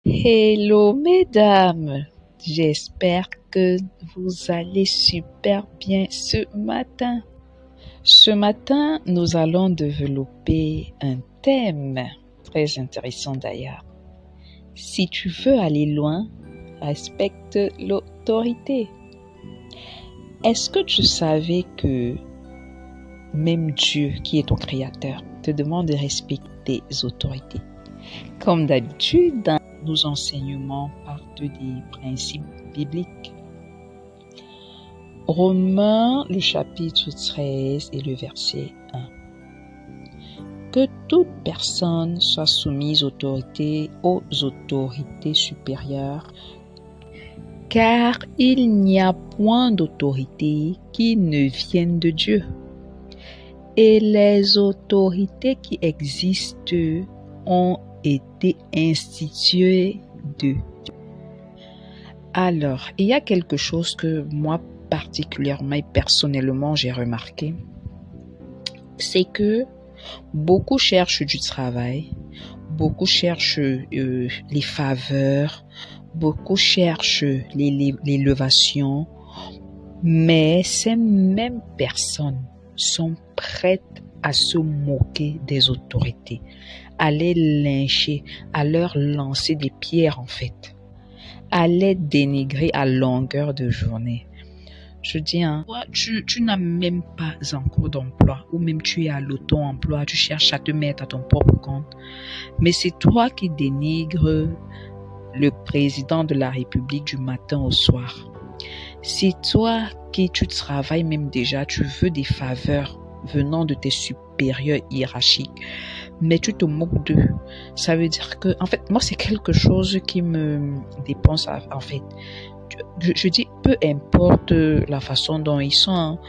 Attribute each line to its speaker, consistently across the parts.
Speaker 1: Hello mesdames, j'espère que vous allez super bien ce matin. Ce matin, nous allons développer un thème très intéressant d'ailleurs. Si tu veux aller loin, respecte l'autorité. Est-ce que tu savais que même Dieu, qui est ton créateur, te demande de respecter tes autorités? Comme d'habitude, dans nos enseignements partent des principes bibliques. Romains, le chapitre 13 et le verset 1. Que toute personne soit soumise aux autorités supérieures, car il n'y a point d'autorité qui ne vienne de Dieu. Et les autorités qui existent ont été instituées de Dieu. Alors, il y a quelque chose que moi particulièrement et personnellement j'ai remarqué, c'est que beaucoup cherchent du travail, beaucoup cherchent les faveurs, beaucoup cherchent l'élévation, mais ces mêmes personnes sont prêtes à se moquer des autorités, à les lyncher, à leur lancer des pierres en fait, à les dénigrer à longueur de journée. Je dis, toi, tu n'as même pas encore d'emploi, ou même tu es à l'auto-emploi, tu cherches à te mettre à ton propre compte, mais c'est toi qui dénigres le président de la République du matin au soir. C'est toi qui tu travailles même déjà, tu veux des faveurs venant de tes supérieurs hiérarchiques, mais tu te moques d'eux. Ça veut dire que, en fait, moi, c'est quelque chose qui me dépense, en fait. Je dis, peu importe la façon dont ils sont,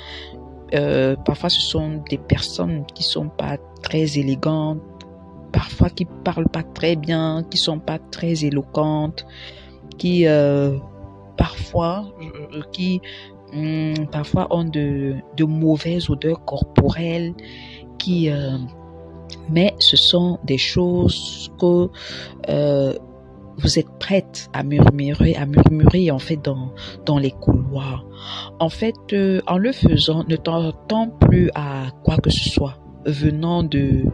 Speaker 1: parfois ce sont des personnes qui sont pas très élégantes, parfois qui parlent pas très bien, qui sont pas très éloquentes, qui parfois ont de mauvaises odeurs corporelles, mais ce sont des choses que vous êtes prête à murmurer en fait dans les couloirs. En fait, en le faisant, ne t'attends plus à quoi que ce soit venant de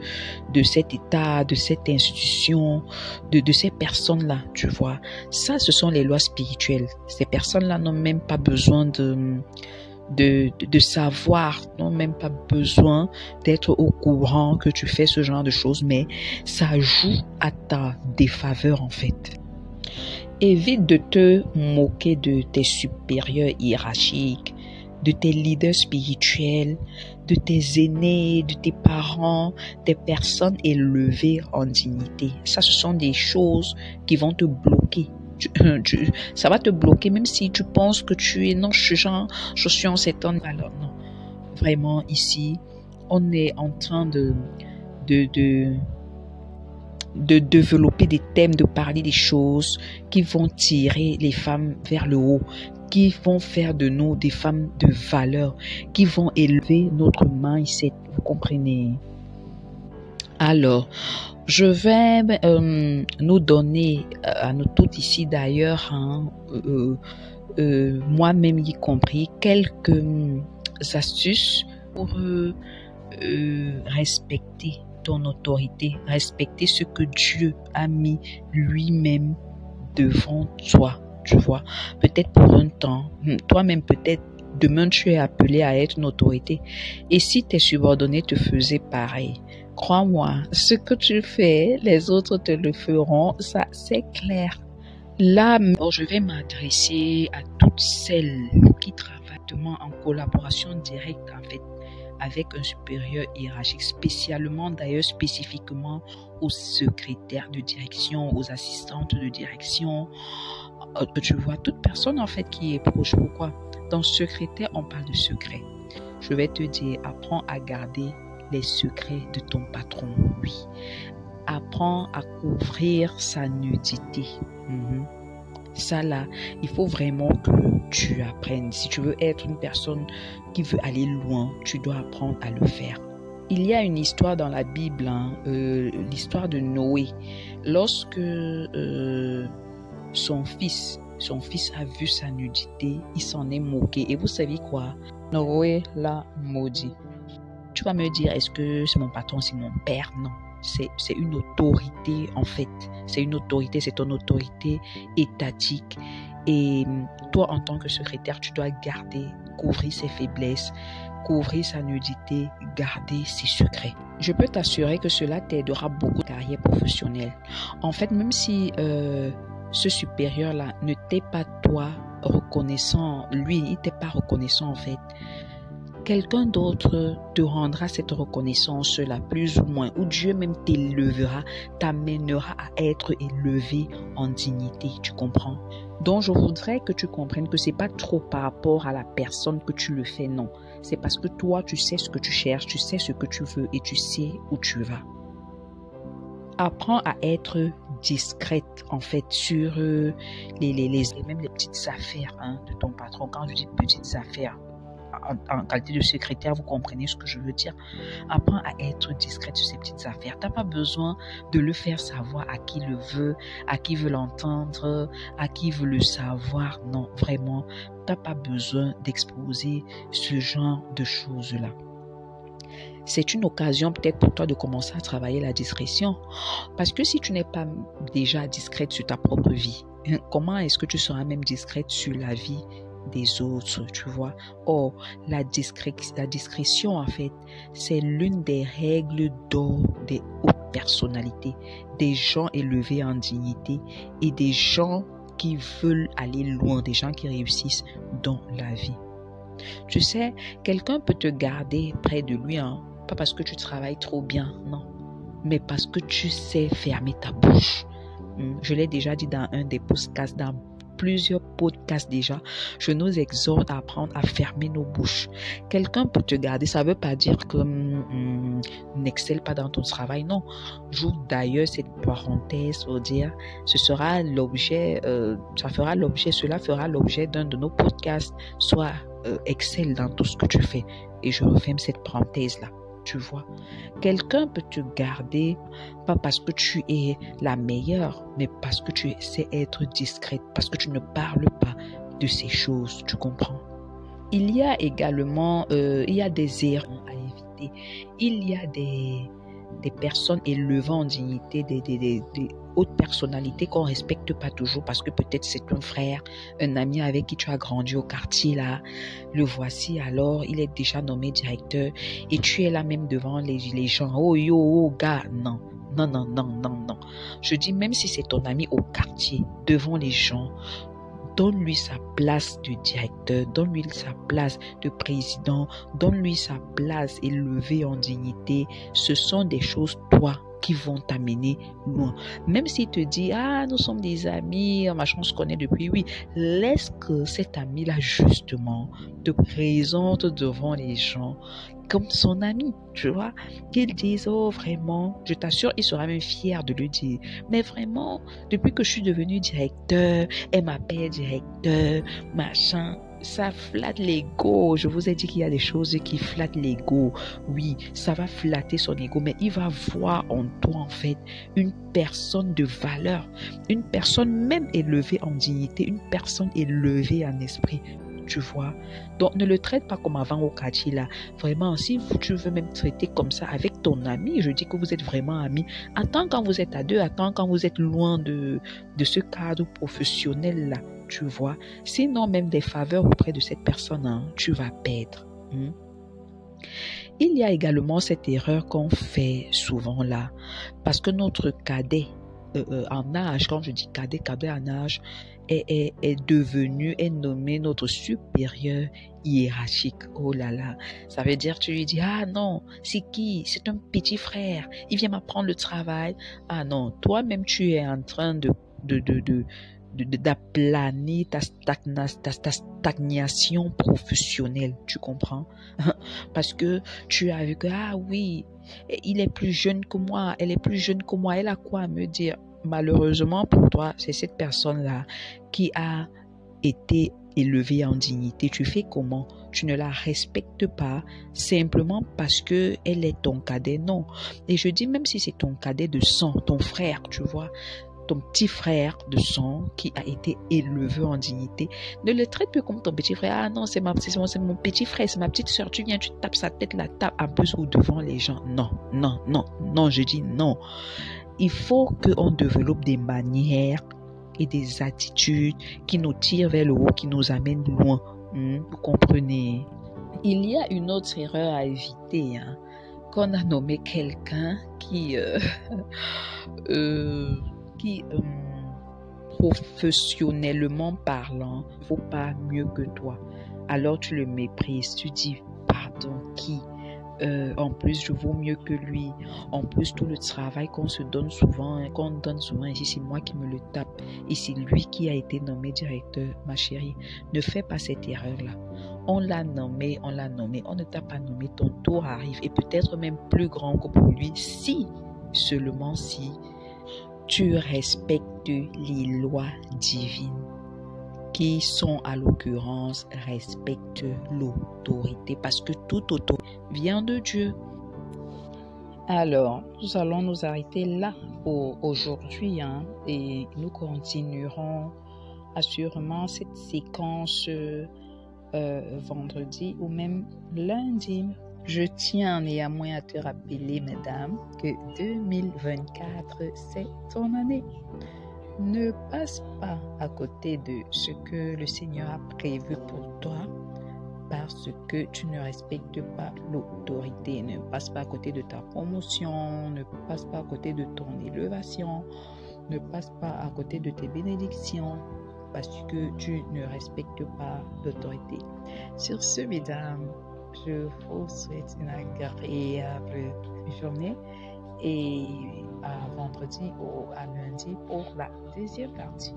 Speaker 1: cet état, de cette institution, de ces personnes-là, tu vois. Ça, ce sont les lois spirituelles. Ces personnes-là n'ont même pas besoin de savoir, n'ont même pas besoin d'être au courant que tu fais ce genre de choses, mais ça joue à ta défaveur en fait. Évite de te moquer de tes supérieurs hiérarchiques, de tes leaders spirituels, de tes aînés, de tes parents, des personnes élevées en dignité. Ça, ce sont des choses qui vont te bloquer. Ça va te bloquer même si tu penses que tu es non, je suis en cette année. Alors non, vraiment ici, on est en train de développer des thèmes, de parler des choses qui vont tirer les femmes vers le haut, qui vont faire de nous des femmes de valeur, qui vont élever notre mindset, vous comprenez? Alors, je vais nous donner à nous toutes ici d'ailleurs, moi-même y compris, quelques astuces pour respecter ton autorité, respecter ce que Dieu a mis lui-même devant toi, tu vois. Peut-être pour un temps, toi-même peut-être demain tu es appelé à être une autorité. Et si tes subordonnés te faisaient pareil, crois-moi, ce que tu fais, les autres te le feront, ça c'est clair. Là, je vais m'adresser à toutes celles qui travaillent en collaboration directe en fait avec un supérieur hiérarchique, spécifiquement aux secrétaires de direction, aux assistantes de direction. Tu vois, toute personne en fait qui est proche. Pourquoi? Dans secrétaire, on parle de secret. Je vais te dire, apprends à garder les secrets de ton patron. Oui. Apprends à couvrir sa nudité. Ça là, il faut vraiment que tu apprennes. Si tu veux être une personne qui veut aller loin, tu dois apprendre à le faire. Il y a une histoire dans la Bible, l'histoire de Noé. Lorsque son fils a vu sa nudité, il s'en est moqué. Et vous savez quoi? Noé l'a maudit. Tu vas me dire, est-ce que c'est mon patron, c'est mon père? Non. C'est une autorité en fait. C'est une autorité, c'est ton autorité étatique. Et toi, en tant que secrétaire, tu dois couvrir ses faiblesses, couvrir sa nudité, garder ses secrets. Je peux t'assurer que cela t'aidera beaucoup dans ta carrière professionnelle. En fait, même si ce supérieur-là ne t'est pas toi reconnaissant, lui, il t'est pas reconnaissant en fait, quelqu'un d'autre te rendra cette reconnaissance-là, plus ou moins, ou Dieu même t'élèvera, t'amènera à être élevé en dignité, tu comprends? Donc, je voudrais que tu comprennes que c'est pas trop par rapport à la personne que tu le fais, non. C'est parce que toi, tu sais ce que tu cherches, tu sais ce que tu veux et tu sais où tu vas. Apprends à être discrète, en fait, sur même les petites affaires de ton patron. Quand je dis petites affaires, en qualité de secrétaire, vous comprenez ce que je veux dire. Apprends à être discrète sur ces petites affaires. Tu n'as pas besoin de le faire savoir à qui le veut, à qui veut l'entendre, à qui veut le savoir. Non, vraiment, tu n'as pas besoin d'exposer ce genre de choses-là. C'est une occasion peut-être pour toi de commencer à travailler la discrétion. Parce que si tu n'es pas déjà discrète sur ta propre vie, comment est-ce que tu seras même discrète sur la vie des autres, tu vois? Or, la discrétion, en fait, c'est l'une des règles d'or des hautes personnalités, des gens élevés en dignité et des gens qui veulent aller loin, des gens qui réussissent dans la vie. Tu sais, quelqu'un peut te garder près de lui, pas parce que tu travailles trop bien, non, mais parce que tu sais fermer ta bouche. Je l'ai déjà dit dans un des podcasts, dans plusieurs podcasts déjà, je nous exhorte à apprendre à fermer nos bouches. Quelqu'un peut te garder, ça ne veut pas dire que n'excelle pas dans ton travail, non. J'ouvre d'ailleurs cette parenthèse pour dire, cela fera l'objet d'un de nos podcasts, soit excelle dans tout ce que tu fais. Et je referme cette parenthèse-là. Tu vois, quelqu'un peut te garder, pas parce que tu es la meilleure, mais parce que tu sais être discrète, parce que tu ne parles pas de ces choses, tu comprends? Il y a également, il y a des erreurs à éviter. Il y a des personnes élevant en dignité, des hautes personnalités qu'on ne respecte pas toujours parce que peut-être c'est un frère, un ami avec qui tu as grandi au quartier là. Le voici alors, il est déjà nommé directeur et tu es là même devant les gens. Oh yo, oh gars, non. Non, non, non, non, non. Je dis même si c'est ton ami au quartier, devant les gens, donne-lui sa place de directeur, donne-lui sa place de président, donne-lui sa place élevée en dignité. Ce sont des choses, toi, qui vont t'amener loin. Même s'il te dit, nous sommes des amis, machin, on se connaît depuis, oui, laisse que cet ami-là, justement, te présente devant les gens comme son ami, tu vois, qu'ils disent, oh vraiment, je t'assure, il sera même fier de le dire, mais vraiment, depuis que je suis devenu directeur, elle m'appelle directeur, machin, ça flatte l'ego. Je vous ai dit qu'il y a des choses qui flattent l'ego. Oui, ça va flatter son ego, mais il va voir en toi, en fait, une personne de valeur, une personne même élevée en dignité, une personne élevée en esprit. Tu vois, donc ne le traite pas comme avant au quartier là. Vraiment, si tu veux même traiter comme ça avec ton ami, je dis que vous êtes vraiment amis. Attends quand vous êtes à deux, attends quand vous êtes loin de ce cadre professionnel là, tu vois. Sinon, même des faveurs auprès de cette personne, tu vas perdre. Il y a également cette erreur qu'on fait souvent là, parce que notre cadet en âge, quand je dis cadet en âge, est nommé notre supérieur hiérarchique. Oh là là, ça veut dire tu lui dis, non, c'est qui? C'est un petit frère, il vient m'apprendre le travail. Non, toi-même tu es en train d'aplaner ta stagnation professionnelle, tu comprends? Parce que tu as vu que, oui, il est plus jeune que moi, elle est plus jeune que moi, elle a quoi à me dire? Malheureusement pour toi, c'est cette personne-là qui a été élevée en dignité. Tu fais comment? tu ne la respectes pas simplement parce que elle est ton cadet. Non. Et je dis même si c'est ton cadet de sang, ton frère, tu vois, ton petit frère de sang qui a été élevé en dignité, ne le traite plus comme ton petit frère. Ah non, c'est mon petit frère, c'est ma petite soeur. Tu viens, tu tapes sa tête, la tape un peu ou devant les gens. Non, non, non, non, je dis non. Il faut qu'on développe des manières et des attitudes qui nous tirent vers le haut, qui nous amènent loin. Vous comprenez? Il y a une autre erreur à éviter, qu'on a nommé quelqu'un qui professionnellement parlant, ne vaut pas mieux que toi. Alors tu le méprises, tu dis pardon, qui? En plus, je vaux mieux que lui. En plus, tout le travail qu'on se donne souvent, qu'on donne souvent ici, c'est moi qui me le tape. Et c'est lui qui a été nommé directeur. Ma chérie, ne fais pas cette erreur-là. On l'a nommé, on ne t'a pas nommé, ton tour arrive. Et peut-être même plus grand que pour lui, si, seulement si, tu respectes les lois divines qui sont à l'occurrence respectent l'autorité parce que toute autorité vient de Dieu. Alors, nous allons nous arrêter là pour aujourd'hui et nous continuerons assurément cette séquence vendredi ou même lundi. Je tiens néanmoins à te rappeler, mesdames, que 2024, c'est ton année. Ne passe pas à côté de ce que le Seigneur a prévu pour toi parce que tu ne respectes pas l'autorité. Ne passe pas à côté de ta promotion, ne passe pas à côté de ton élévation, ne passe pas à côté de tes bénédictions parce que tu ne respectes pas l'autorité. Sur ce, mesdames, je vous souhaite une agréable journée et à vendredi ou à lundi pour la deuxième partie.